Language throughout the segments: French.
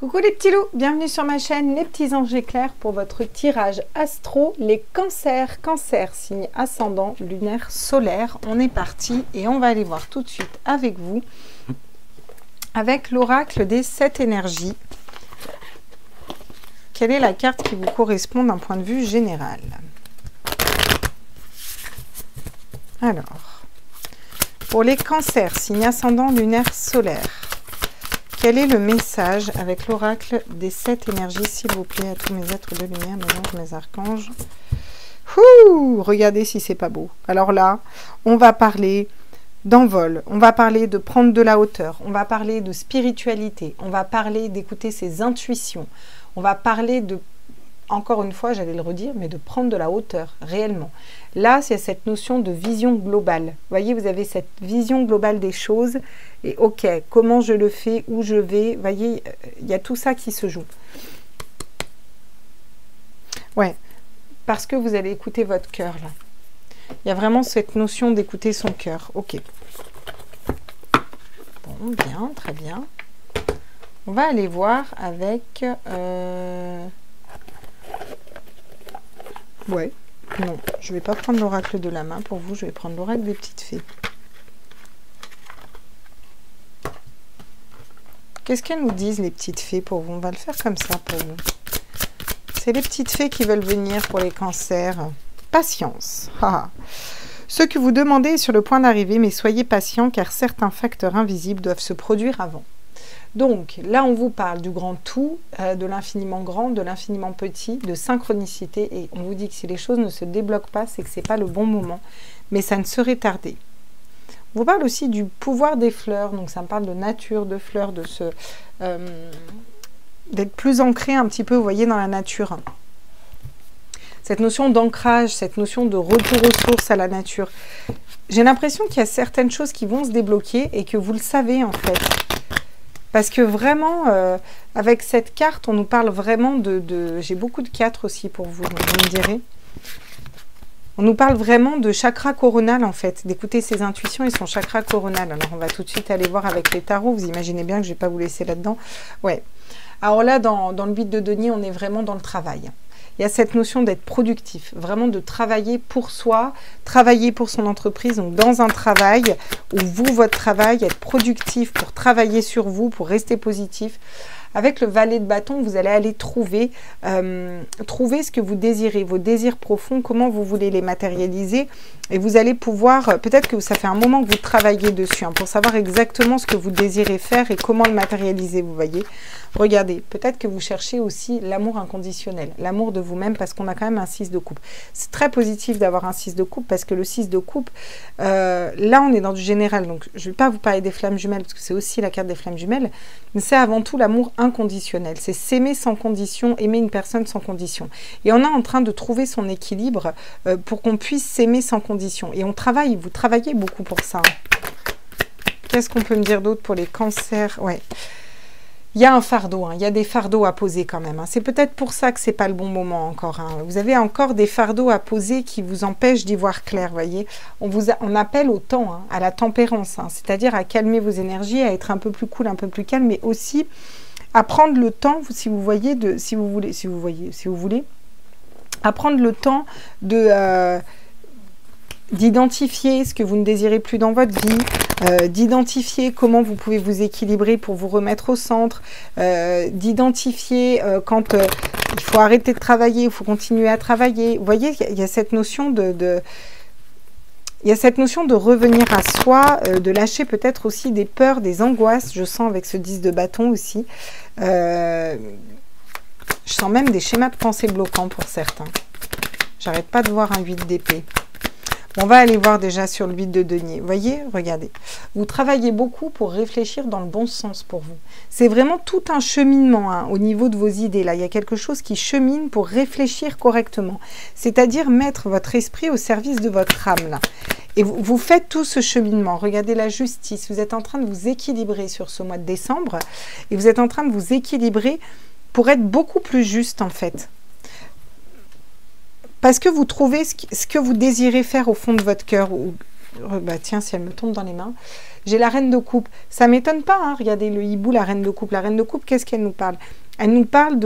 Coucou les petits loups, bienvenue sur ma chaîne Les Petits Anges Éclairs pour votre tirage astro, les cancers, signe ascendant, lunaire, solaire. On est parti et on va aller voir tout de suite avec vous, avec l'oracle des 7 énergies. Quelle est la carte qui vous correspond d'un point de vue général? Alors, pour les cancers, signe ascendant, lunaire, solaire. Quel est le message avec l'oracle des 7 énergies, s'il vous plaît, à tous mes êtres de lumière, mes anges, mes archanges? Ouh, regardez si c'est pas beau. Alors là, on va parler d'envol, on va parler de prendre de la hauteur, on va parler de spiritualité, on va parler d'écouter ses intuitions, on va parler de, encore une fois, j'allais le redire, mais de prendre de la hauteur, réellement. Là, c'est cette notion de vision globale. Vous voyez, vous avez cette vision globale des choses. Et ok, comment je le fais, où je vais. Vous voyez, il y a tout ça qui se joue. Ouais, parce que vous allez écouter votre cœur, là. Il y a vraiment cette notion d'écouter son cœur. Ok. Bon, bien, très bien. On va aller voir avec... Ouais. Non, je ne vais pas prendre l'oracle de la main pour vous, je vais prendre l'oracle des petites fées. Qu'est-ce qu'elles nous disent, les petites fées, pour vous? On va le faire comme ça pour vous. C'est les petites fées qui veulent venir pour les cancers. Patience. Ce que vous demandez est sur le point d'arriver, mais soyez patient car certains facteurs invisibles doivent se produire avant. Donc, là, on vous parle du grand tout, de l'infiniment grand, de l'infiniment petit, de synchronicité. Et on vous dit que si les choses ne se débloquent pas, c'est que ce n'est pas le bon moment. Mais ça ne saurait tarder. On vous parle aussi du pouvoir des fleurs. Donc, ça me parle de nature, de fleurs, de ce d'être plus ancré un petit peu, vous voyez, dans la nature. Cette notion d'ancrage, cette notion de retour aux sources, à la nature. J'ai l'impression qu'il y a certaines choses qui vont se débloquer et que vous le savez, en fait. Parce que vraiment, avec cette carte, on nous parle vraiment de j'ai beaucoup de 4 aussi pour vous, donc vous me direz. On nous parle vraiment de chakra coronal, en fait, d'écouter ses intuitions et son chakra coronal. Alors, on va tout de suite aller voir avec les tarots. Vous imaginez bien que je ne vais pas vous laisser là-dedans. Ouais. Alors là, dans le 8 de denier, on est vraiment dans le travail. Il y a cette notion d'être productif, vraiment de travailler pour soi, travailler pour son entreprise, donc dans un travail où vous, votre travail, être productif pour travailler sur vous, pour rester positif. Avec le valet de bâton, vous allez aller trouver ce que vous désirez, vos désirs profonds, comment vous voulez les matérialiser. Et vous allez pouvoir, peut-être que ça fait un moment que vous travaillez dessus, hein, pour savoir exactement ce que vous désirez faire et comment le matérialiser, vous voyez. Regardez, peut-être que vous cherchez aussi l'amour inconditionnel, l'amour de vous-même, parce qu'on a quand même un 6 de coupe. C'est très positif d'avoir un 6 de coupe, parce que le 6 de coupe, là on est dans du général, donc je ne vais pas vous parler des flammes jumelles, parce que c'est aussi la carte des flammes jumelles, mais c'est avant tout l'amour inconditionnel, c'est s'aimer sans condition, aimer une personne sans condition. Et on est en train de trouver son équilibre pour qu'on puisse s'aimer sans condition. Et on travaille, vous travaillez beaucoup pour ça. Qu'est-ce qu'on peut me dire d'autre pour les cancers? Ouais. Il y a un fardeau, hein. Il y a des fardeaux à poser quand même. Hein. C'est peut-être pour ça que ce n'est pas le bon moment encore. Hein. Vous avez encore des fardeaux à poser qui vous empêchent d'y voir clair, voyez. On appelle au temps, hein, à la tempérance, hein, c'est-à-dire à calmer vos énergies, à être un peu plus cool, un peu plus calme, mais aussi à prendre le temps, si vous voyez, si vous voulez, à prendre le temps de d'identifier ce que vous ne désirez plus dans votre vie, d'identifier comment vous pouvez vous équilibrer pour vous remettre au centre, d'identifier quand il faut arrêter de travailler, il faut continuer à travailler. Vous voyez, il y a cette notion il y a cette notion de revenir à soi, de lâcher peut-être aussi des peurs, des angoisses. Je sens avec ce 10 de bâton aussi. Je sens même des schémas de pensée bloquants pour certains. J'arrête pas de voir un 8 d'épée. On va aller voir déjà sur le 8 de denier. Vous voyez, regardez. Vous travaillez beaucoup pour réfléchir dans le bon sens pour vous. C'est vraiment tout un cheminement, hein, au niveau de vos idées. Là, il y a quelque chose qui chemine pour réfléchir correctement. C'est-à-dire mettre votre esprit au service de votre âme. Là. Et vous faites tout ce cheminement. Regardez la justice. Vous êtes en train de vous équilibrer sur ce mois de décembre. Et vous êtes en train de vous équilibrer pour être beaucoup plus juste, en fait. Parce que vous trouvez ce que vous désirez faire au fond de votre cœur. Bah tiens, si elle me tombe dans les mains. J'ai la reine de coupe. Ça m'étonne pas, hein, regardez le hibou, la reine de coupe. La reine de coupe, qu'est-ce qu'elle nous parle? Elle nous parle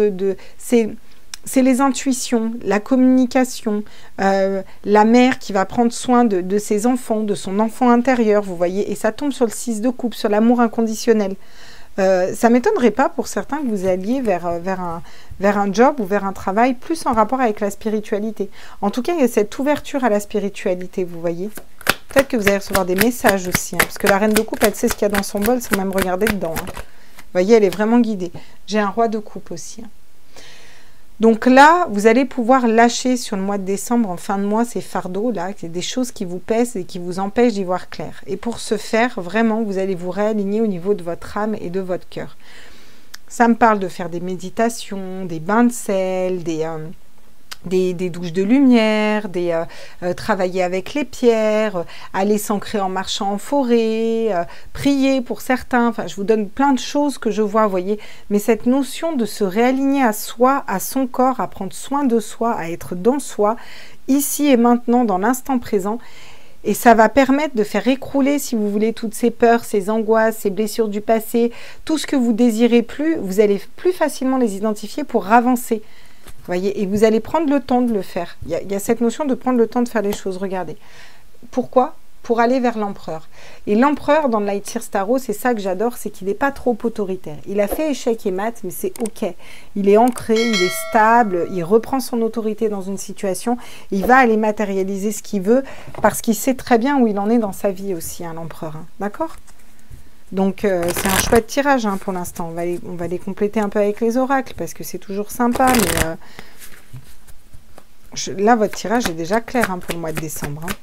c'est les intuitions, la communication, la mère qui va prendre soin de ses enfants, de son enfant intérieur, vous voyez. Et ça tombe sur le 6 de coupe, sur l'amour inconditionnel. Ça ne m'étonnerait pas pour certains que vous alliez vers un job ou vers un travail plus en rapport avec la spiritualité. En tout cas, il y a cette ouverture à la spiritualité, vous voyez. Peut-être que vous allez recevoir des messages aussi, hein, parce que la reine de coupe, elle sait ce qu'il y a dans son bol sans même regarder dedans. Hein. Vous voyez, elle est vraiment guidée. J'ai un roi de coupe aussi. Hein. Donc là, vous allez pouvoir lâcher sur le mois de décembre, en fin de mois, ces fardeaux là, des choses qui vous pèsent et qui vous empêchent d'y voir clair. Et pour ce faire, vraiment, vous allez vous réaligner au niveau de votre âme et de votre cœur. Ça me parle de faire des méditations, des bains de sel, des douches de lumière, travailler avec les pierres, aller s'ancrer en marchant en forêt, prier pour certains. Enfin, je vous donne plein de choses que je vois, vous voyez. Mais cette notion de se réaligner à soi, à son corps, à prendre soin de soi, à être dans soi, ici et maintenant, dans l'instant présent. Et ça va permettre de faire écrouler, si vous voulez, toutes ces peurs, ces angoisses, ces blessures du passé, tout ce que vous désirez plus, vous allez plus facilement les identifier pour avancer. Voyez, et vous allez prendre le temps de le faire. Il y a cette notion de prendre le temps de faire les choses. Regardez. Pourquoi? Pour aller vers l'empereur. Et l'empereur, dans le Light Year Tarot, c'est ça que j'adore, c'est qu'il n'est pas trop autoritaire. Il a fait échec et mat, mais c'est OK. Il est ancré, il est stable, il reprend son autorité dans une situation. Il va aller matérialiser ce qu'il veut, parce qu'il sait très bien où il en est dans sa vie aussi, hein, l'empereur. Hein. D'accord? Donc, c'est un chouette tirage hein, pour l'instant. On va les compléter un peu avec les oracles parce que c'est toujours sympa. Mais là, votre tirage est déjà clair hein, pour le mois de décembre. Hein.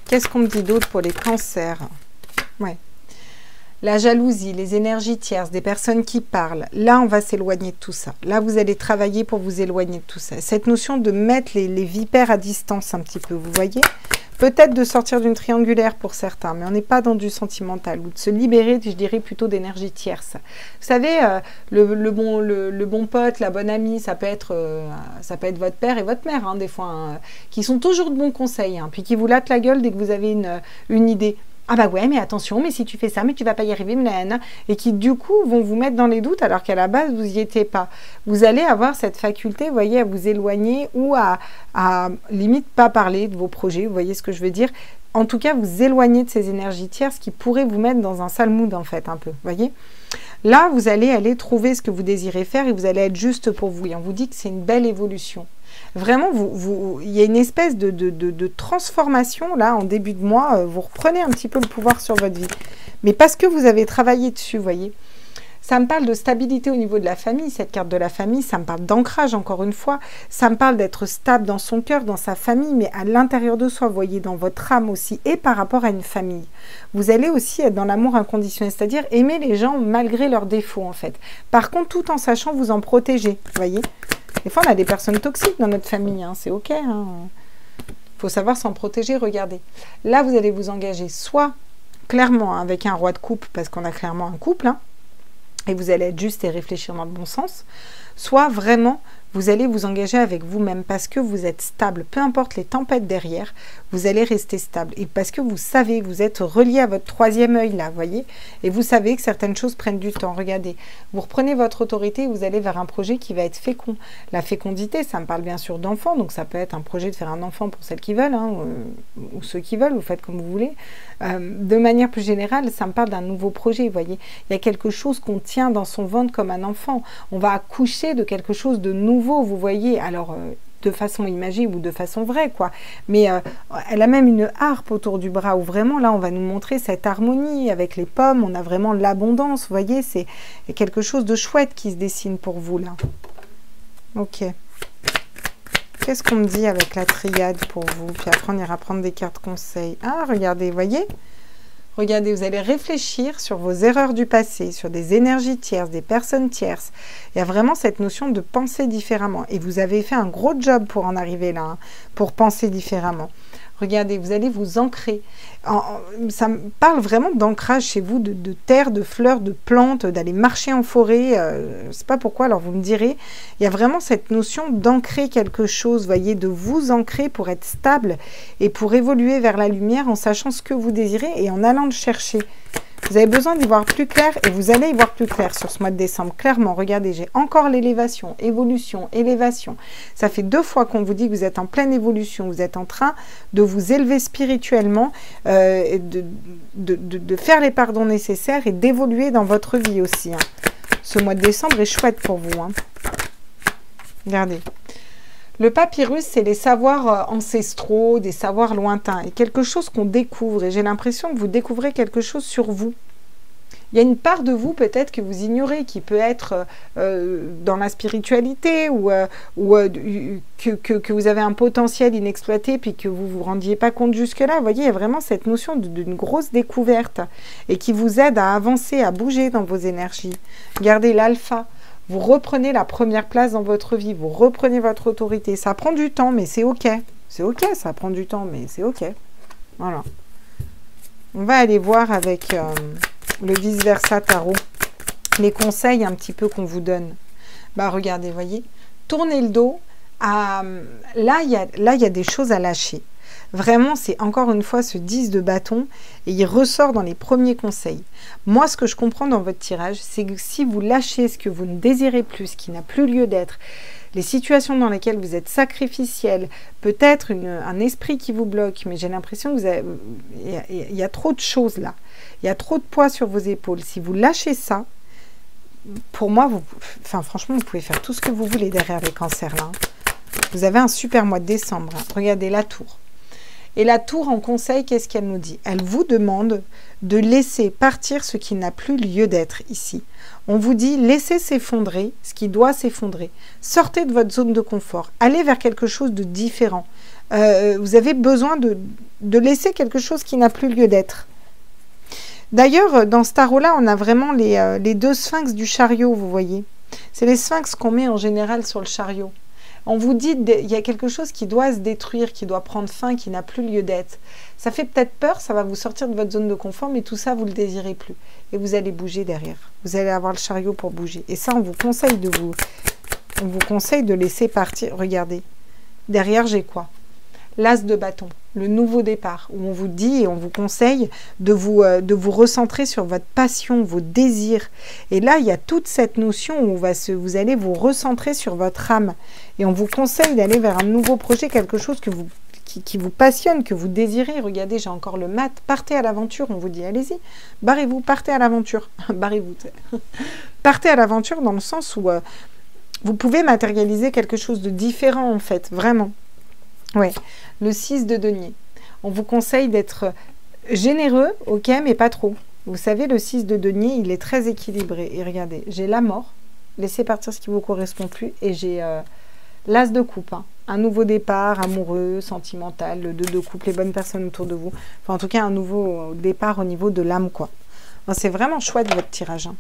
Qu'est-ce qu'on me dit d'autre pour les cancers? Ouais. La jalousie, les énergies tierces, des personnes qui parlent. Là, on va s'éloigner de tout ça. Là, vous allez travailler pour vous éloigner de tout ça. Cette notion de mettre les vipères à distance un petit peu, vous voyez? Peut-être de sortir d'une triangulaire pour certains, mais on n'est pas dans du sentimental. Ou de se libérer, je dirais, plutôt d'énergie tierce. Vous savez, le bon pote, la bonne amie, ça peut être votre père et votre mère, hein, des fois, hein, qui sont toujours de bons conseils, hein, puis qui vous lattent la gueule dès que vous avez une idée. Ah bah ouais, mais attention, mais si tu fais ça, mais tu vas pas y arriver, et qui du coup vont vous mettre dans les doutes alors qu'à la base vous y étiez pas. Vous allez avoir cette faculté, vous voyez, à vous éloigner ou à limite pas parler de vos projets, vous voyez ce que je veux dire. En tout cas, vous éloigner de ces énergies tierces qui pourraient vous mettre dans un sale mood en fait, un peu, vous voyez. Là, vous allez aller trouver ce que vous désirez faire et vous allez être juste pour vous. Et on vous dit que c'est une belle évolution. Vraiment, il y a une espèce de transformation, là, en début de mois. Vous reprenez un petit peu le pouvoir sur votre vie. Mais parce que vous avez travaillé dessus, vous voyez. Ça me parle de stabilité au niveau de la famille, cette carte de la famille. Ça me parle d'ancrage, encore une fois. Ça me parle d'être stable dans son cœur, dans sa famille, mais à l'intérieur de soi, vous voyez, dans votre âme aussi, et par rapport à une famille. Vous allez aussi être dans l'amour inconditionnel, c'est-à-dire aimer les gens malgré leurs défauts, en fait. Par contre, tout en sachant vous en protéger, vous voyez. Des fois, on a des personnes toxiques dans notre famille, hein, c'est OK. Hein. Faut savoir s'en protéger, regardez. Là, vous allez vous engager soit clairement hein, avec un roi de coupe, parce qu'on a clairement un couple, hein, et vous allez être juste et réfléchir dans le bon sens, soit vraiment, vous allez vous engager avec vous-même parce que vous êtes stable. Peu importe les tempêtes derrière, vous allez rester stable. Et parce que vous savez, vous êtes relié à votre troisième œil là, vous voyez. Et vous savez que certaines choses prennent du temps. Regardez, vous reprenez votre autorité et vous allez vers un projet qui va être fécond. La fécondité, ça me parle bien sûr d'enfants. Donc ça peut être un projet de faire un enfant pour celles qui veulent, hein, ou ceux qui veulent, vous faites comme vous voulez. De manière plus générale, ça me parle d'un nouveau projet, vous voyez. Il y a quelque chose qu'on tient dans son ventre comme un enfant. On va accoucher de quelque chose de nouveau, vous voyez. Alors, de façon imagée ou de façon vraie, quoi. Mais elle a même une harpe autour du bras où vraiment, là, on va nous montrer cette harmonie avec les pommes. On a vraiment l'abondance, vous voyez. C'est quelque chose de chouette qui se dessine pour vous, là. Ok. Qu'est-ce qu'on me dit avec la triade pour vous? Puis après, on ira prendre des cartes conseils. Ah, regardez, vous voyez? Regardez, vous allez réfléchir sur vos erreurs du passé, sur des énergies tierces, des personnes tierces. Il y a vraiment cette notion de penser différemment. Et vous avez fait un gros job pour en arriver là, hein, pour penser différemment. Regardez, vous allez vous ancrer. Ça me parle vraiment d'ancrage chez vous, de terre, de fleurs, de plantes, d'aller marcher en forêt. Je ne sais pas pourquoi, alors vous me direz. Il y a vraiment cette notion d'ancrer quelque chose, voyez, de vous ancrer pour être stable et pour évoluer vers la lumière en sachant ce que vous désirez et en allant le chercher. Vous avez besoin d'y voir plus clair et vous allez y voir plus clair sur ce mois de décembre. Clairement, regardez, j'ai encore l'élévation, évolution, élévation. Ça fait 2 fois qu'on vous dit que vous êtes en pleine évolution. Vous êtes en train de vous élever spirituellement, de faire les pardons nécessaires et d'évoluer dans votre vie aussi. Hein. Ce mois de décembre est chouette pour vous. Hein. Regardez. Le papyrus, c'est les savoirs ancestraux, des savoirs lointains, et quelque chose qu'on découvre. Et j'ai l'impression que vous découvrez quelque chose sur vous. Il y a une part de vous peut-être que vous ignorez, qui peut être dans la spiritualité ou que vous avez un potentiel inexploité puis que vous ne vous rendiez pas compte jusque-là. Vous voyez, il y a vraiment cette notion d'une grosse découverte et qui vous aide à avancer, à bouger dans vos énergies. Regardez l'alpha. Vous reprenez la première place dans votre vie, vous reprenez votre autorité. Ça prend du temps, mais c'est OK. C'est OK, ça prend du temps, mais c'est OK. Voilà. On va aller voir avec le vice-versa tarot, les conseils un petit peu qu'on vous donne. Bah, regardez, voyez, tournez le dos. Là, il y a des choses à lâcher. Vraiment, c'est encore une fois ce 10 de bâton et il ressort dans les premiers conseils. Moi, ce que je comprends dans votre tirage, c'est que si vous lâchez ce que vous ne désirez plus, ce qui n'a plus lieu d'être, les situations dans lesquelles vous êtes sacrificiel, peut-être un esprit qui vous bloque, mais j'ai l'impression que il y a trop de choses là. Il y a trop de poids sur vos épaules. Si vous lâchez ça, pour moi, franchement, vous pouvez faire tout ce que vous voulez derrière les cancers là. Vous avez un super mois de décembre. Hein. Regardez la tour. Et la tour en conseil, qu'est-ce qu'elle nous dit? Elle vous demande de laisser partir ce qui n'a plus lieu d'être ici. On vous dit, laissez s'effondrer ce qui doit s'effondrer. Sortez de votre zone de confort. Allez vers quelque chose de différent. Vous avez besoin de laisser quelque chose qui n'a plus lieu d'être. D'ailleurs, dans ce tarot-là, on a vraiment les 2 sphinx du chariot, vous voyez. C'est les sphinx qu'on met en général sur le chariot. On vous dit il y a quelque chose qui doit se détruire, qui doit prendre fin, qui n'a plus lieu d'être. Ça fait peut-être peur, ça va vous sortir de votre zone de confort, mais tout ça, vous ne le désirez plus. Et vous allez bouger derrière. Vous allez avoir le chariot pour bouger. Et ça, on vous conseille de laisser partir. Regardez, derrière, j'ai quoi? L'as de bâton, le nouveau départ, où on vous dit et on vous conseille de vous recentrer sur votre passion, vos désirs. Et là, il y a toute cette notion où vous allez vous recentrer sur votre âme. Et on vous conseille d'aller vers un nouveau projet, quelque chose qui vous passionne, que vous désirez. Regardez, j'ai encore le mat. Partez à l'aventure, on vous dit, allez-y, barrez-vous, partez à l'aventure. Barrez-vous. Partez à l'aventure dans le sens où vous pouvez matérialiser quelque chose de différent, en fait, vraiment. Ouais, le 6 de denier. On vous conseille d'être généreux, ok, mais pas trop. Vous savez, le 6 de denier, il est très équilibré. Et regardez, j'ai la mort, laissez partir ce qui ne vous correspond plus, et j'ai l'as de coupe, hein. Un nouveau départ, amoureux, sentimental, le 2 de coupe, les bonnes personnes autour de vous. Enfin, en tout cas, un nouveau départ au niveau de l'âme, quoi. Enfin, c'est vraiment chouette, votre tirage, hein.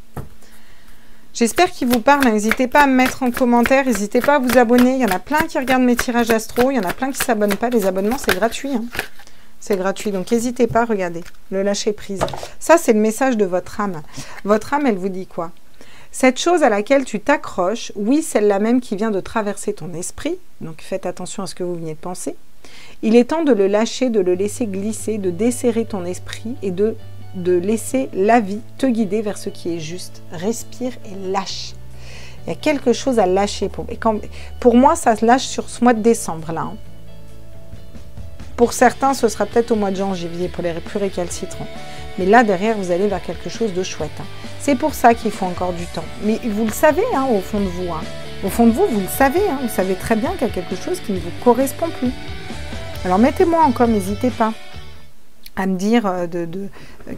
J'espère qu'il vous parle. N'hésitez pas à me mettre en commentaire. N'hésitez pas à vous abonner. Il y en a plein qui regardent mes tirages astro. Il y en a plein qui ne s'abonnent pas. Les abonnements, c'est gratuit. Hein. C'est gratuit. Donc, n'hésitez pas. Regardez. Le lâcher prise. Ça, c'est le message de votre âme. Votre âme, elle vous dit quoi? Cette chose à laquelle tu t'accroches, oui, celle-là même qui vient de traverser ton esprit. Donc, faites attention à ce que vous venez de penser. Il est temps de le lâcher, de le laisser glisser, de desserrer ton esprit et de laisser la vie te guider vers ce qui est juste. Respire et lâche. Il y a quelque chose à lâcher. Pour moi, ça se lâche sur ce mois de décembre, là. Hein. Pour certains, ce sera peut-être au mois de janvier, pour les plus récalcitrants. Mais là, derrière, vous allez vers quelque chose de chouette. Hein. C'est pour ça qu'il faut encore du temps. Mais vous le savez, hein, au fond de vous. Hein. Au fond de vous, vous le savez. Hein. Vous savez très bien qu'il y a quelque chose qui ne vous correspond plus. Alors, mettez-moi encore, n'hésitez pas à me dire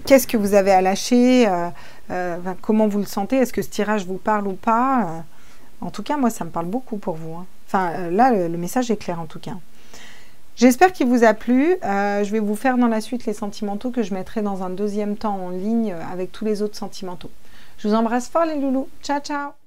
qu'est-ce que vous avez à lâcher, comment vous le sentez, est-ce que ce tirage vous parle ou pas. En tout cas, moi, ça me parle beaucoup pour vous. Hein. Enfin, là, le message est clair en tout cas. J'espère qu'il vous a plu. Je vais vous faire dans la suite les sentimentaux que je mettrai dans un deuxième temps en ligne avec tous les autres sentimentaux. Je vous embrasse fort les loulous. Ciao, ciao.